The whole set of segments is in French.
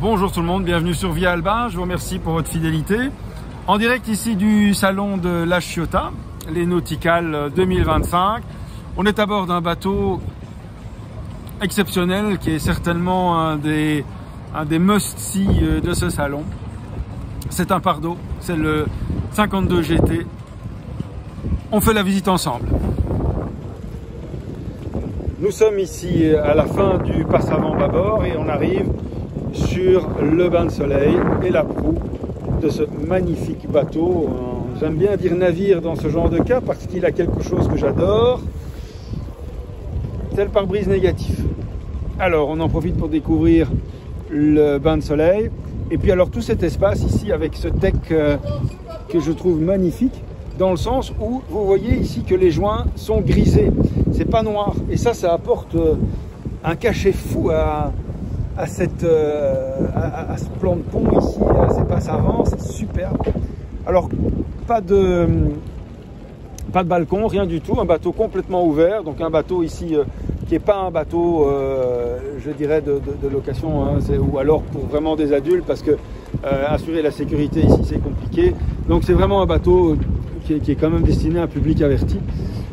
Bonjour tout le monde, bienvenue sur Via Albin, je vous remercie pour votre fidélité. En direct ici du salon de La Chiota, les Nauticales 2025. On est à bord d'un bateau exceptionnel qui est certainement un des must-see de ce salon. C'est un Pardo, c'est le 52 GT. On fait la visite ensemble. Nous sommes ici à la fin du passe avant bâbord et on arrive sur le bain de soleil et la proue de ce magnifique bateau. J'aime bien dire navire dans ce genre de cas parce qu'il a quelque chose que j'adore, c'est le pare-brise négatif. Alors on en profite pour découvrir le bain de soleil et puis alors tout cet espace ici avec ce deck que je trouve magnifique dans le sens où vous voyez ici que les joints sont grisés, c'est pas noir et ça apporte un cachet fou à ce plan de pont ici, à ces passes avant, c'est superbe. Alors pas de balcon, rien du tout, un bateau complètement ouvert, donc un bateau ici qui n'est pas un bateau, je dirais, de location, hein, ou alors pour vraiment des adultes, parce que assurer la sécurité ici c'est compliqué. Donc c'est vraiment un bateau qui est quand même destiné à un public averti.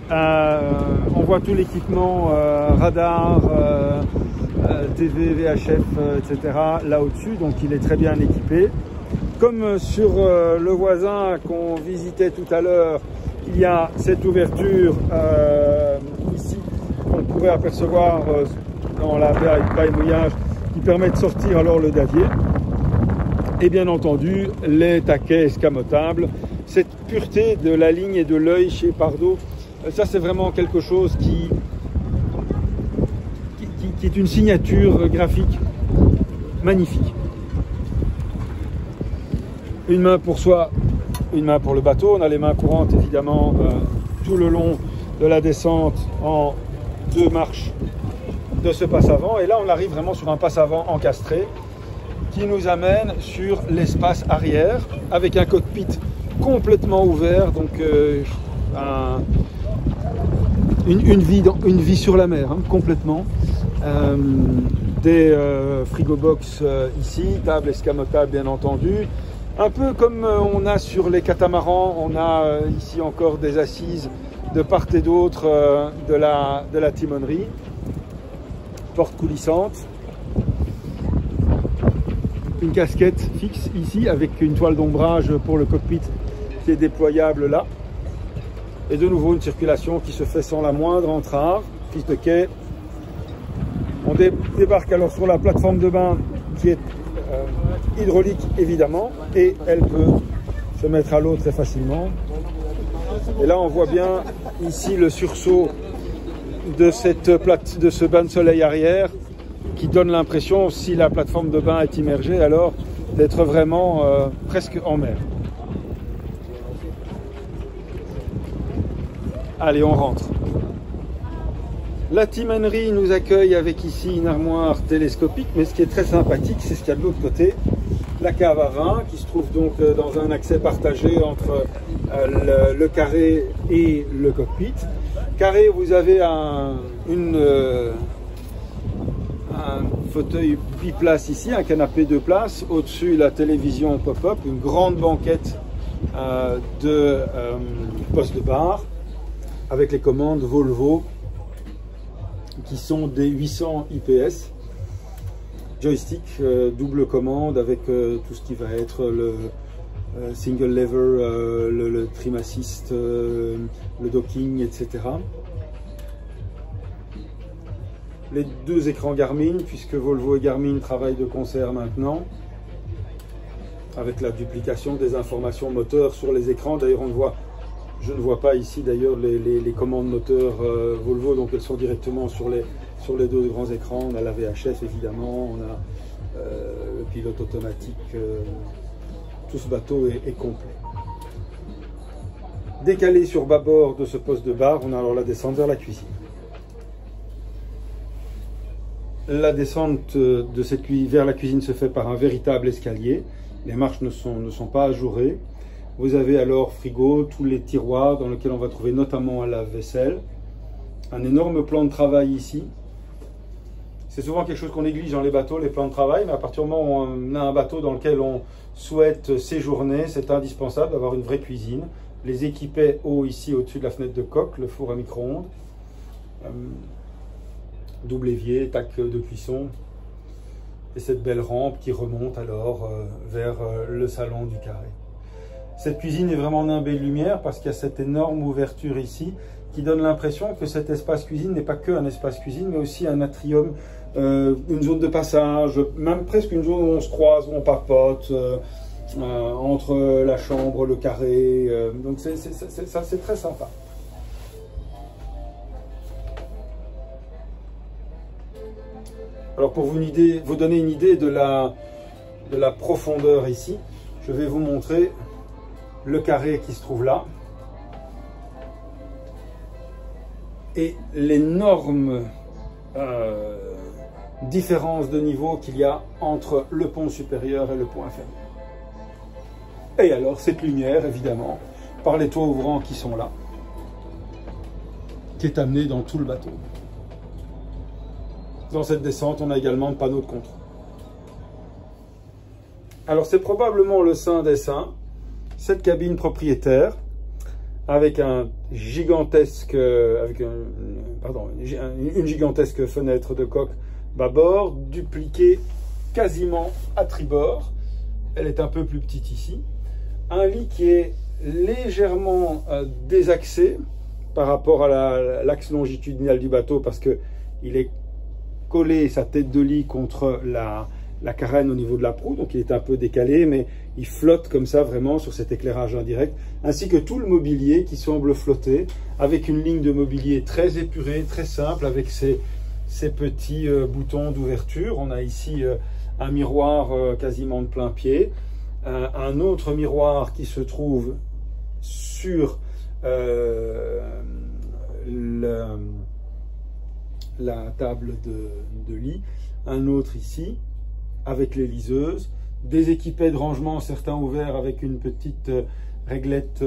On voit tout l'équipement, radar, TV, VHF, etc. là au-dessus, donc il est très bien équipé. Comme sur le voisin qu'on visitait tout à l'heure, il y a cette ouverture ici qu'on pourrait apercevoir dans la baie mouillage qui permet de sortir alors le davier. Et bien entendu, les taquets escamotables, cette pureté de la ligne et de l'œil chez Pardo, ça c'est vraiment quelque chose qui est une signature graphique magnifique. Une main pour soi, une main pour le bateau. On a les mains courantes évidemment tout le long de la descente en deux marches de ce passe avant. Et là on arrive vraiment sur un passe avant encastré qui nous amène sur l'espace arrière avec un cockpit complètement ouvert, donc une vie sur la mer, hein, complètement. Des frigo-box ici, table escamotable bien entendu. Un peu comme on a sur les catamarans, on a ici encore des assises de part et d'autre de la timonerie. Porte coulissante. Une casquette fixe ici avec une toile d'ombrage pour le cockpit qui est déployable là. Et de nouveau une circulation qui se fait sans la moindre entrave, piste de quai. On débarque alors sur la plateforme de bain qui est hydraulique évidemment et elle peut se mettre à l'eau très facilement. Et là on voit bien ici le sursaut de ce bain de soleil arrière qui donne l'impression, si la plateforme de bain est immergée, alors d'être vraiment presque en mer. Allez, on rentre. La timonerie nous accueille avec ici une armoire télescopique, mais ce qui est très sympathique, c'est ce qu'il y a de l'autre côté, la cave à vin, qui se trouve donc dans un accès partagé entre le carré et le cockpit. Carré, vous avez un fauteuil biplace ici, un canapé 2 places, au-dessus la télévision pop-up, une grande banquette de poste de bar, avec les commandes Volvo, qui sont des 800 IPS, joystick, double commande avec tout ce qui va être le single lever, le trim assist, le docking, etc. Les deux écrans Garmin, puisque Volvo et Garmin travaillent de concert maintenant, avec la duplication des informations moteurs sur les écrans. D'ailleurs, je ne vois pas ici d'ailleurs les commandes moteurs Volvo, donc elles sont directement sur les deux grands écrans. On a la VHF évidemment, on a le pilote automatique, tout ce bateau est complet. Décalé sur bâbord de ce poste de bar, on a alors la descente vers la cuisine. La descente vers la cuisine se fait par un véritable escalier. Les marches ne sont pas ajourées. Vous avez alors frigo, tous les tiroirs dans lesquels on va trouver notamment un lave-vaisselle. Un énorme plan de travail ici. C'est souvent quelque chose qu'on néglige dans les bateaux, les plans de travail, mais à partir du moment où on a un bateau dans lequel on souhaite séjourner, c'est indispensable d'avoir une vraie cuisine. Les équipets haut ici au-dessus de la fenêtre de coque, le four à micro-ondes, double évier, tac de cuisson, et cette belle rampe qui remonte alors vers le salon du carré. Cette cuisine est vraiment nimbée de lumière parce qu'il y a cette énorme ouverture ici qui donne l'impression que cet espace cuisine n'est pas qu'un espace cuisine, mais aussi un atrium, une zone de passage, même presque une zone où on se croise, où on papote, entre la chambre, le carré. Donc ça, c'est très sympa. Alors pour vous donner une idée de la profondeur ici, je vais vous montrer le carré qui se trouve là et l'énorme différence de niveau qu'il y a entre le pont supérieur et le pont inférieur. Et alors cette lumière, évidemment, par les toits ouvrants qui sont là, qui est amenée dans tout le bateau. Dans cette descente, on a également le panneau de contrôle. Alors c'est probablement le saint des saints, cette cabine propriétaire, avec une gigantesque fenêtre de coque bâbord, dupliquée quasiment à tribord. Elle est un peu plus petite ici. Un lit qui est légèrement désaxé par rapport à l'axe longitudinal du bateau parce qu'il est collé, sa tête de lit, contre la carène au niveau de la proue, donc il est un peu décalé, mais il flotte comme ça vraiment sur cet éclairage indirect, ainsi que tout le mobilier qui semble flotter, avec une ligne de mobilier très épurée, très simple, avec ces petits boutons d'ouverture. On a ici un miroir quasiment de plein pied, un autre miroir qui se trouve sur la table de lit, un autre ici avec les liseuses, des équipets de rangement, certains ouverts avec une petite réglette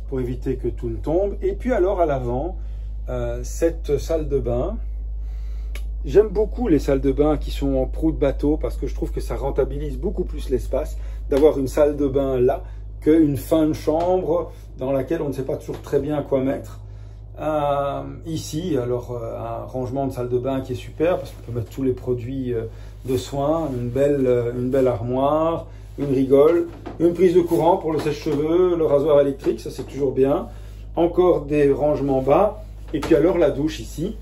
pour éviter que tout ne tombe, et puis alors à l'avant cette salle de bain. J'aime beaucoup les salles de bain qui sont en proue de bateau parce que je trouve que ça rentabilise beaucoup plus l'espace d'avoir une salle de bain là qu'une fin de chambre dans laquelle on ne sait pas toujours très bien quoi mettre. Ici, alors un rangement de salle de bain qui est super parce qu'on peut mettre tous les produits de soins, une belle armoire, une rigole, une prise de courant pour le sèche-cheveux, le rasoir électrique, ça c'est toujours bien. Encore des rangements bas, et puis alors la douche ici,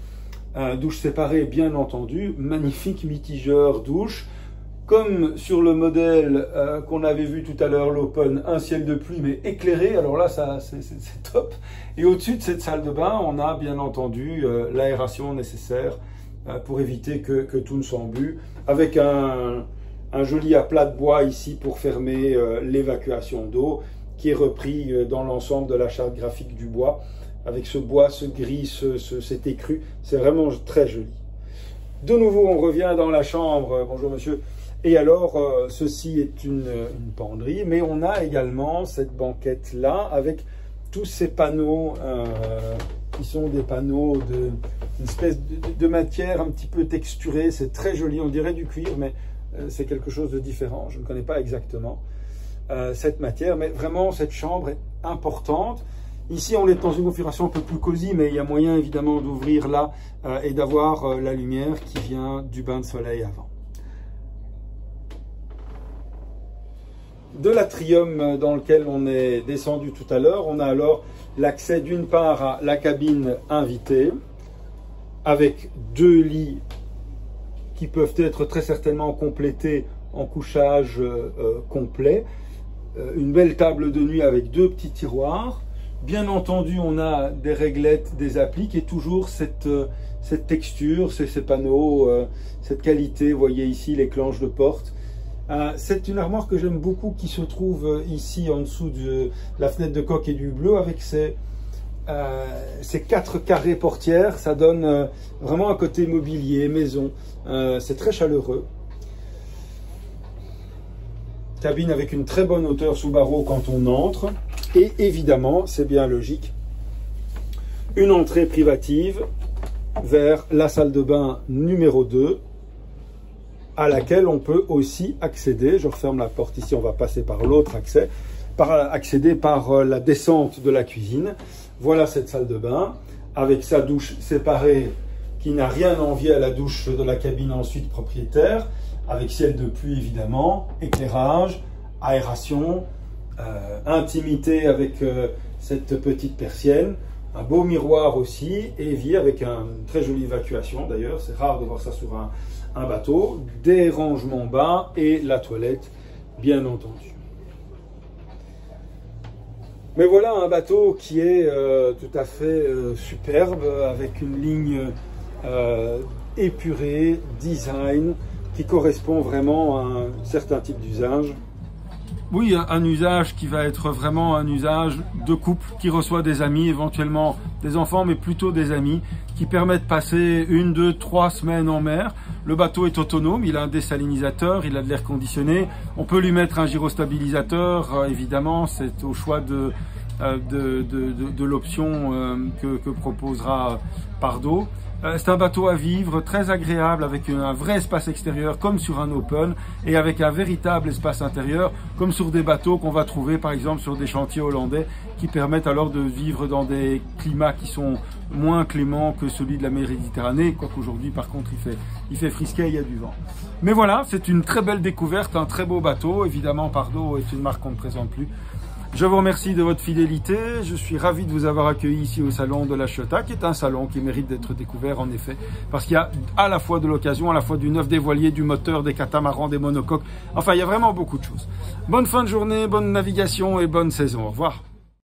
douche séparée bien entendu, magnifique mitigeur douche, comme sur le modèle qu'on avait vu tout à l'heure, l'Open, un ciel de pluie mais éclairé, alors là c'est top. Et au-dessus de cette salle de bain, on a bien entendu l'aération nécessaire pour éviter que tout ne s'embue, avec un joli aplat de bois ici pour fermer l'évacuation d'eau, qui est repris dans l'ensemble de la charte graphique du bois, avec ce bois, ce gris, cet écru, c'est vraiment très joli. De nouveau, on revient dans la chambre, bonjour monsieur. Et alors, ceci est une penderie, mais on a également cette banquette-là avec tous ces panneaux qui sont des panneaux d'une espèce de matière un petit peu texturée. C'est très joli, on dirait du cuir, mais c'est quelque chose de différent. Je ne connais pas exactement cette matière, mais vraiment, cette chambre est importante. Ici, on est dans une configuration un peu plus cosy, mais il y a moyen évidemment d'ouvrir là et d'avoir la lumière qui vient du bain de soleil avant. De l'atrium dans lequel on est descendu tout à l'heure, on a alors l'accès d'une part à la cabine invitée, avec deux lits qui peuvent être très certainement complétés en couchage complet, une belle table de nuit avec deux petits tiroirs. Bien entendu, on a des réglettes, des appliques et toujours cette texture, ces panneaux, cette qualité. Vous voyez ici les clenches de porte. C'est une armoire que j'aime beaucoup qui se trouve ici en dessous de la fenêtre de coque et du bleu avec ces 4 carrés portières. Ça donne vraiment un côté mobilier, maison. C'est très chaleureux. Cabine avec une très bonne hauteur sous barreau quand on entre. Et évidemment, c'est bien logique, une entrée privative vers la salle de bain numéro 2, à laquelle on peut aussi accéder. Je referme la porte ici, on va passer par l'autre accès, accéder par la descente de la cuisine. Voilà cette salle de bain, avec sa douche séparée, qui n'a rien à envier à la douche de la cabine ensuite propriétaire, avec ciel de pluie évidemment, éclairage, aération, intimité avec cette petite persienne, un beau miroir aussi, et évier avec une très jolie évacuation d'ailleurs, c'est rare de voir ça sur un bateau, des rangements bas et la toilette bien entendu. Mais voilà un bateau qui est tout à fait superbe, avec une ligne épurée, design, qui correspond vraiment à un certain type d'usage. Oui, un usage qui va être vraiment un usage de couple qui reçoit des amis, éventuellement des enfants, mais plutôt des amis, qui permet de passer 1, 2, 3 semaines en mer. Le bateau est autonome, il a un dessalinisateur, il a de l'air conditionné. On peut lui mettre un gyrostabilisateur, évidemment, c'est au choix de l'option que proposera Pardo. C'est un bateau à vivre, très agréable, avec un vrai espace extérieur comme sur un open, et avec un véritable espace intérieur comme sur des bateaux qu'on va trouver par exemple sur des chantiers hollandais, qui permettent alors de vivre dans des climats qui sont moins cléments que celui de la Méditerranée, quoique aujourd'hui par contre il fait frisquet, il y a du vent. Mais voilà, c'est une très belle découverte, un très beau bateau. Évidemment Pardo est une marque qu'on ne présente plus. Je vous remercie de votre fidélité, je suis ravi de vous avoir accueilli ici au salon de la Ciotat, qui est un salon qui mérite d'être découvert en effet, parce qu'il y a à la fois de l'occasion, à la fois du neuf, des voiliers, du moteur, des catamarans, des monocoques, enfin il y a vraiment beaucoup de choses. Bonne fin de journée, bonne navigation et bonne saison, au revoir.